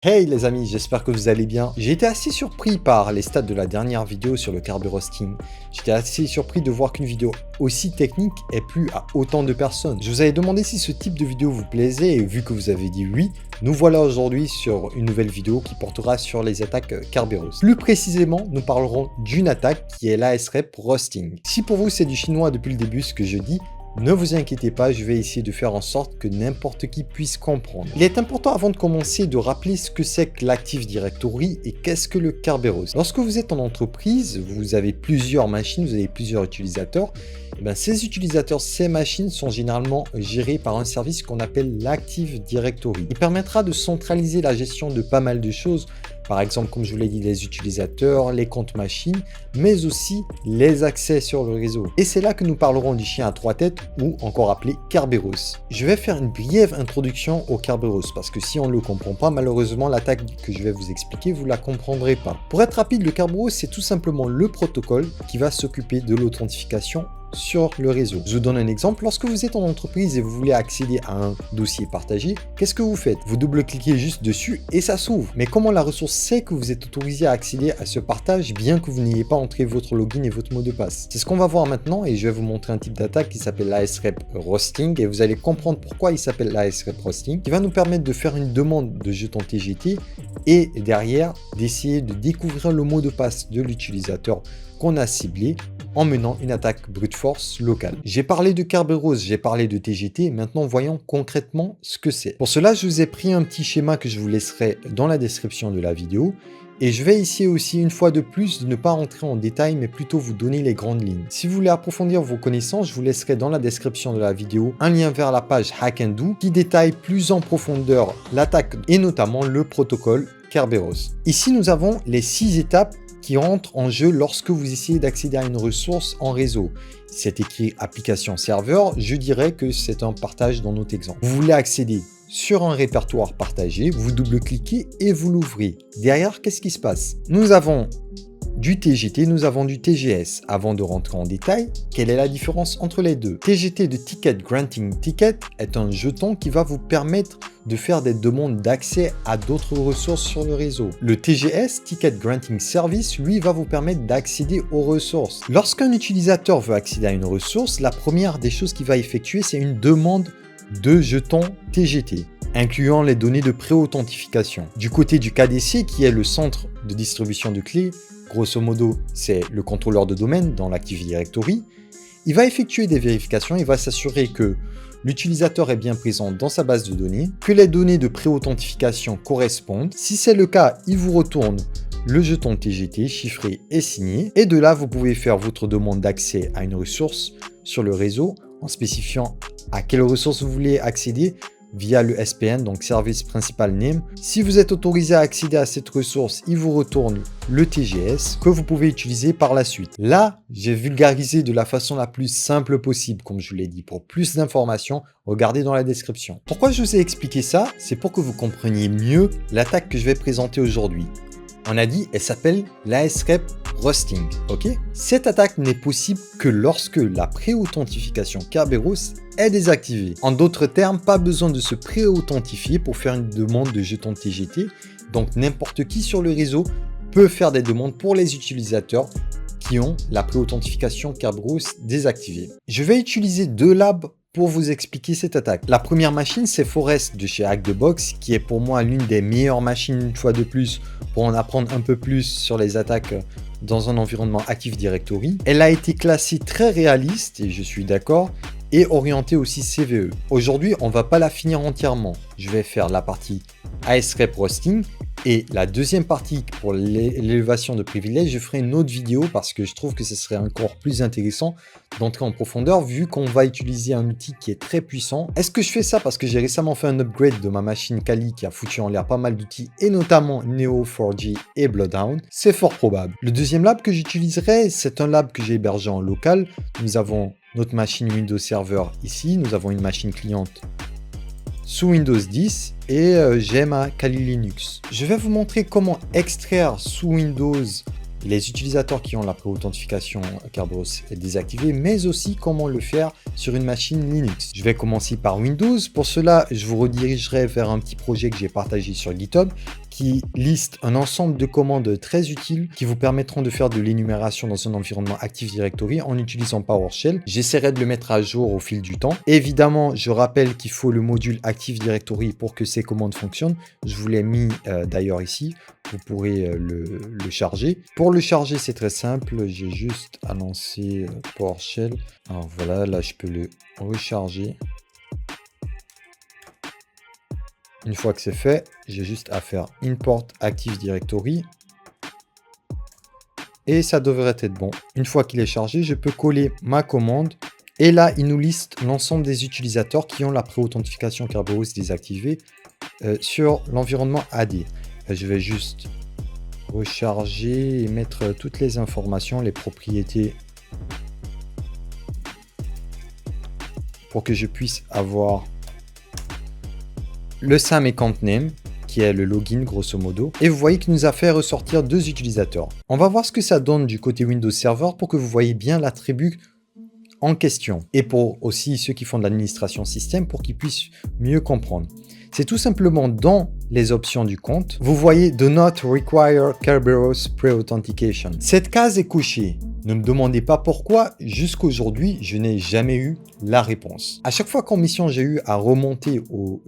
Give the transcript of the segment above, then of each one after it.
Hey les amis, j'espère que vous allez bien. J'ai été assez surpris par les stats de la dernière vidéo sur le carburosting. J'étais assez surpris de voir qu'une vidéo aussi technique ait plu à autant de personnes. Je vous avais demandé si ce type de vidéo vous plaisait et vu que vous avez dit oui, nous voilà aujourd'hui sur une nouvelle vidéo qui portera sur les attaques Kerberos. Plus précisément, nous parlerons d'une attaque qui est l'ASREP Roasting. Si pour vous c'est du chinois depuis le début ce que je dis, ne vous inquiétez pas, je vais essayer de faire en sorte que n'importe qui puisse comprendre. Il est important avant de commencer de rappeler ce que c'est que l'Active Directory et qu'est-ce que le Kerberos. Lorsque vous êtes en entreprise, vous avez plusieurs machines, vous avez plusieurs utilisateurs. Et ces utilisateurs, ces machines sont généralement gérés par un service qu'on appelle l'Active Directory. Il permettra de centraliser la gestion de pas mal de choses. Par exemple, comme je vous l'ai dit, les utilisateurs, les comptes machines, mais aussi les accès sur le réseau. Et c'est là que nous parlerons du chien à trois têtes, ou encore appelé Kerberos. Je vais faire une brève introduction au Kerberos, parce que si on ne le comprend pas, malheureusement, l'attaque que je vais vous expliquer, vous ne la comprendrez pas. Pour être rapide, le Kerberos, c'est tout simplement le protocole qui va s'occuper de l'authentification sur le réseau. Je vous donne un exemple. Lorsque vous êtes en entreprise et vous voulez accéder à un dossier partagé, qu'est-ce que vous faites? Vous double-cliquez juste dessus et ça s'ouvre. Mais comment la ressource sait que vous êtes autorisé à accéder à ce partage bien que vous n'ayez pas entré votre login et votre mot de passe? C'est ce qu'on va voir maintenant et je vais vous montrer un type d'attaque qui s'appelle l'ASREP Roasting et vous allez comprendre pourquoi il s'appelle l'ASREP Roasting, qui va nous permettre de faire une demande de jeton TGT et derrière d'essayer de découvrir le mot de passe de l'utilisateur qu'on a ciblé en menant une attaque brute force locale. J'ai parlé de Kerberos, j'ai parlé de TGT, maintenant voyons concrètement ce que c'est. Pour cela, je vous ai pris un petit schéma que je vous laisserai dans la description de la vidéo et je vais essayer aussi une fois de plus de ne pas rentrer en détail mais plutôt vous donner les grandes lignes. Si vous voulez approfondir vos connaissances, je vous laisserai dans la description de la vidéo un lien vers la page Hack and Do qui détaille plus en profondeur l'attaque et notamment le protocole Kerberos. Ici, nous avons les 6 étapes qui entre en jeu lorsque vous essayez d'accéder à une ressource en réseau. C'est écrit application serveur, je dirais que c'est un partage dans notre exemple. Vous voulez accéder sur un répertoire partagé, vous double-cliquez et vous l'ouvrez. Derrière, qu'est-ce qui se passe? Nous avons du TGT, nous avons du TGS. Avant de rentrer en détail, quelle est la différence entre les deux? TGT de Ticket Granting Ticket est un jeton qui va vous permettre de faire des demandes d'accès à d'autres ressources sur le réseau. Le TGS, Ticket Granting Service, lui, va vous permettre d'accéder aux ressources. Lorsqu'un utilisateur veut accéder à une ressource, la première des choses qu'il va effectuer, c'est une demande de jeton TGT, incluant les données de pré-authentification. Du côté du KDC, qui est le centre de distribution de clés, grosso modo, c'est le contrôleur de domaine dans l'Active Directory, il va effectuer des vérifications, il va s'assurer que l'utilisateur est bien présent dans sa base de données, que les données de pré-authentification correspondent. Si c'est le cas, il vous retourne le jeton TGT chiffré et signé. Et de là, vous pouvez faire votre demande d'accès à une ressource sur le réseau en spécifiant à quelle ressource vous voulez accéder via le SPN, donc Service Principal Name. Si vous êtes autorisé à accéder à cette ressource, il vous retourne le TGS que vous pouvez utiliser par la suite. Là, j'ai vulgarisé de la façon la plus simple possible, comme je vous l'ai dit. Pour plus d'informations, regardez dans la description. Pourquoi je vous ai expliqué ça? C'est pour que vous compreniez mieux l'attaque que je vais présenter aujourd'hui. On a dit, elle s'appelle l'ASREP Roasting, ok? Cette attaque n'est possible que lorsque la pré-authentification Kerberos est désactivée. En d'autres termes, pas besoin de se pré-authentifier pour faire une demande de jeton TGT. Donc n'importe qui sur le réseau peut faire des demandes pour les utilisateurs qui ont la pré-authentification Kerberos désactivée. Je vais utiliser 2 labs pour vous expliquer cette attaque. La première machine, c'est Forest de chez Hack-the-Box, qui est pour moi l'une des meilleures machines, une fois de plus, pour en apprendre un peu plus sur les attaques dans un environnement Active Directory. Elle a été classée très réaliste, et je suis d'accord, et orientée aussi CVE. Aujourd'hui, on ne va pas la finir entièrement. Je vais faire la partie ASREP Roasting, et la deuxième partie pour l'élévation de privilèges, je ferai une autre vidéo parce que je trouve que ce serait encore plus intéressant d'entrer en profondeur vu qu'on va utiliser un outil qui est très puissant. Est-ce que je fais ça parce que j'ai récemment fait un upgrade de ma machine Kali qui a foutu en l'air pas mal d'outils et notamment Neo4j et Bloodhound? C'est fort probable. Le deuxième lab que j'utiliserai, c'est un lab que j'ai hébergé en local. Nous avons notre machine Windows Server ici, nous avons une machine cliente sous Windows 10 et j'ai ma Kali Linux. Je vais vous montrer comment extraire sous Windows les utilisateurs qui ont la pré-authentification Kerberos est désactivée, mais aussi comment le faire sur une machine Linux. Je vais commencer par Windows. Pour cela, je vous redirigerai vers un petit projet que j'ai partagé sur GitHub qui liste un ensemble de commandes très utiles qui vous permettront de faire de l'énumération dans un environnement Active Directory en utilisant PowerShell. J'essaierai de le mettre à jour au fil du temps. Évidemment, je rappelle qu'il faut le module Active Directory pour que ces commandes fonctionnent. Je vous l'ai mis d'ailleurs ici. Vous pourrez le charger. Pour le charger, c'est très simple. J'ai juste à lancer PowerShell. Alors voilà, là, je peux le recharger. Une fois que c'est fait, j'ai juste à faire Import Active Directory. Et ça devrait être bon. Une fois qu'il est chargé, je peux coller ma commande. Et là, il nous liste l'ensemble des utilisateurs qui ont la pré-authentification Kerberos désactivée sur l'environnement AD. Je vais juste recharger et mettre toutes les informations, les propriétés pour que je puisse avoir le SAM account name qui est le login grosso modo. Et vous voyez qu'il nous a fait ressortir 2 utilisateurs. On va voir ce que ça donne du côté Windows Server pour que vous voyez bien l'attribut en question. Et pour aussi ceux qui font de l'administration système pour qu'ils puissent mieux comprendre. C'est tout simplement dans les options du compte, vous voyez Do not require Kerberos pre-authentication. Cette case est cochée. Ne me demandez pas pourquoi, jusqu'aujourd'hui, je n'ai jamais eu la réponse. À chaque fois qu'en mission, j'ai eu à remonter aux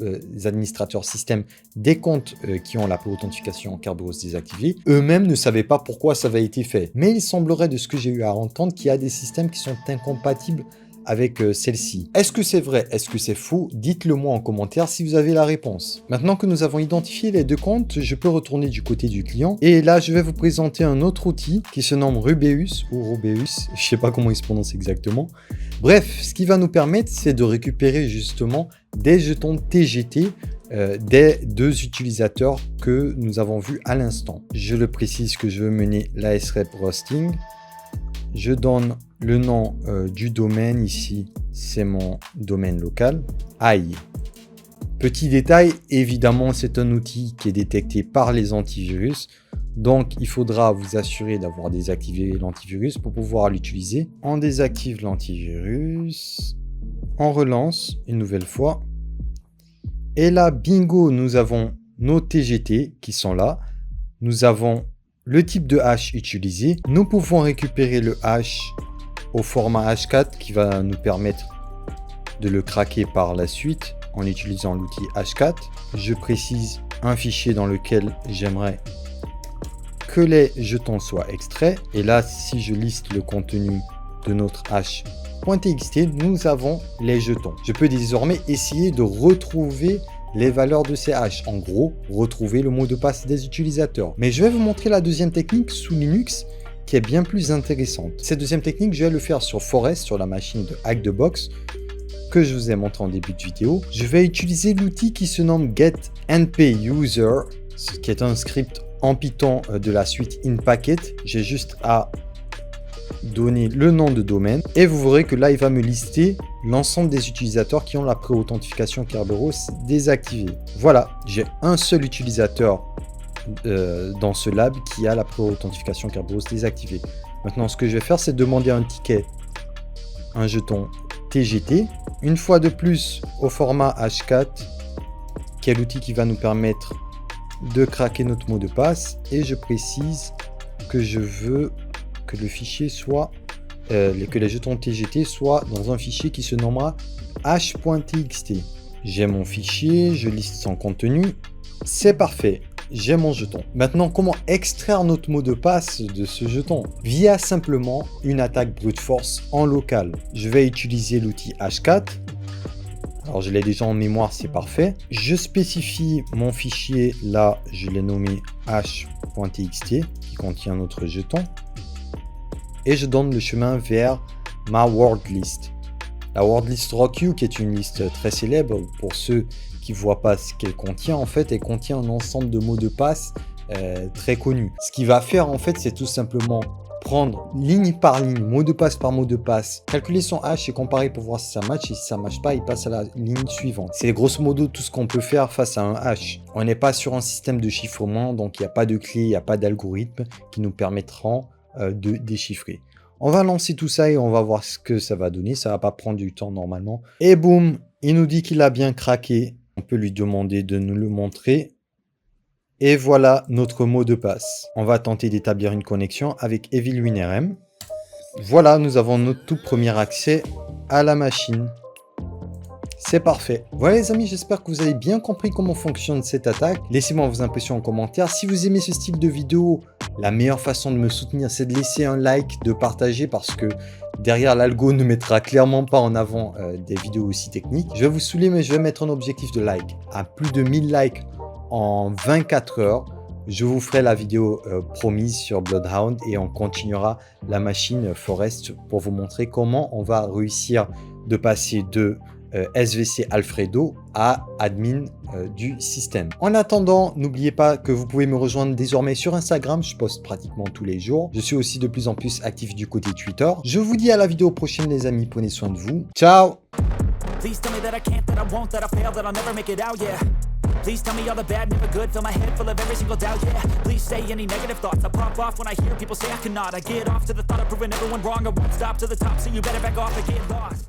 administrateurs système des comptes qui ont la pré-authentification Kerberos désactivée, eux-mêmes ne savaient pas pourquoi ça avait été fait. Mais il semblerait, de ce que j'ai eu à entendre, qu'il y a des systèmes qui sont incompatibles avec celle-ci. Est-ce que c'est vrai? Est-ce que c'est faux? Dites-le moi en commentaire si vous avez la réponse. Maintenant que nous avons identifié les 2 comptes, je peux retourner du côté du client. Et là, je vais vous présenter un autre outil qui se nomme Rubeus ou Rubeus. Je ne sais pas comment il se prononce exactement. Bref, ce qui va nous permettre, c'est de récupérer justement des jetons TGT des 2 utilisateurs que nous avons vus à l'instant. Je le précise que je veux mener l'ASREP Roasting. Je donne le nom du domaine ici, c'est mon domaine local. Aïe. Petit détail, évidemment, c'est un outil qui est détecté par les antivirus. Donc, il faudra vous assurer d'avoir désactivé l'antivirus pour pouvoir l'utiliser. On désactive l'antivirus. On relance une nouvelle fois. Et là, bingo, nous avons nos TGT qui sont là. Nous avons le type de hash utilisé. Nous pouvons récupérer le hash au format H4 qui va nous permettre de le craquer par la suite en utilisant l'outil H4. Je précise un fichier dans lequel j'aimerais que les jetons soient extraits. Et là, si je liste le contenu de notre hash.txt, nous avons les jetons. Je peux désormais essayer de retrouver les valeurs de ces hashes. En gros, retrouver le mot de passe des utilisateurs. Mais je vais vous montrer la deuxième technique sous Linux qui est bien plus intéressante. Cette deuxième technique, je vais le faire sur Forest, sur la machine de Hack the Box, que je vous ai montré en début de vidéo. Je vais utiliser l'outil qui se nomme getNPUser, qui est un script en Python de la suite InPacket. J'ai juste à donner le nom de domaine et vous verrez que là, il va me lister l'ensemble des utilisateurs qui ont la pré-authentification Kerberos désactivée. Voilà, j'ai un seul utilisateur dans ce lab qui a la pré-authentification Kerberos désactivée. Maintenant, ce que je vais faire, c'est demander un ticket, un jeton TGT, une fois de plus au format H4, qui est l'outil qui va nous permettre de craquer notre mot de passe. Et je précise que je veux que le fichier soit, que les jetons TGT soient dans un fichier qui se nommera h.txt. J'ai mon fichier, je liste son contenu, c'est parfait. J'ai mon jeton. Maintenant, comment extraire notre mot de passe de ce jeton? Via simplement une attaque brute force en local. Je vais utiliser l'outil H4. Alors, je l'ai déjà en mémoire, c'est parfait. Je spécifie mon fichier. Là, je l'ai nommé h.txt qui contient notre jeton. Et je donne le chemin vers ma word list. La word list RockU, qui est une liste très célèbre pour ceux qui ne voient pas ce qu'elle contient, en fait, elle contient un ensemble de mots de passe très connus. Ce qu'il va faire, en fait, c'est tout simplement prendre ligne par ligne, mot de passe par mot de passe, calculer son hash et comparer pour voir si ça match. Et si ça ne match pas, il passe à la ligne suivante. C'est grosso modo tout ce qu'on peut faire face à un hash. On n'est pas sur un système de chiffrement, donc il n'y a pas de clé, il n'y a pas d'algorithme qui nous permettront de déchiffrer. On va lancer tout ça et on va voir ce que ça va donner. Ça va pas prendre du temps normalement. Et boum, il nous dit qu'il a bien craqué. On peut lui demander de nous le montrer. Et voilà notre mot de passe. On va tenter d'établir une connexion avec EvilWinRM. Voilà, nous avons notre tout premier accès à la machine. C'est parfait. Voilà les amis, j'espère que vous avez bien compris comment fonctionne cette attaque. Laissez-moi vos impressions en commentaire. Si vous aimez ce style de vidéo, la meilleure façon de me soutenir, c'est de laisser un like, de partager, parce que derrière l'algo ne mettra clairement pas en avant des vidéos aussi techniques. Je vais vous saouler, mais je vais mettre un objectif de like à plus de 1000 likes en 24 heures. Je vous ferai la vidéo promise sur Bloodhound et on continuera la machine Forest pour vous montrer comment on va réussir de passer de SVC Alfredo à admin du système. En attendant, n'oubliez pas que vous pouvez me rejoindre désormais sur Instagram, je poste pratiquement tous les jours. Je suis aussi de plus en plus actif du côté Twitter. Je vous dis à la vidéo prochaine les amis, prenez soin de vous. Ciao! Please tell me that I can't, that I won't, that I fail, that I'll never make it out, yeah. Please tell me all the bad, never good, fill my head full of every single doubt, yeah. Please say any negative thoughts, I pop off when I hear people say I cannot. I get off to the thought of proving everyone wrong, I won't stop to the top, so you better back off and get lost.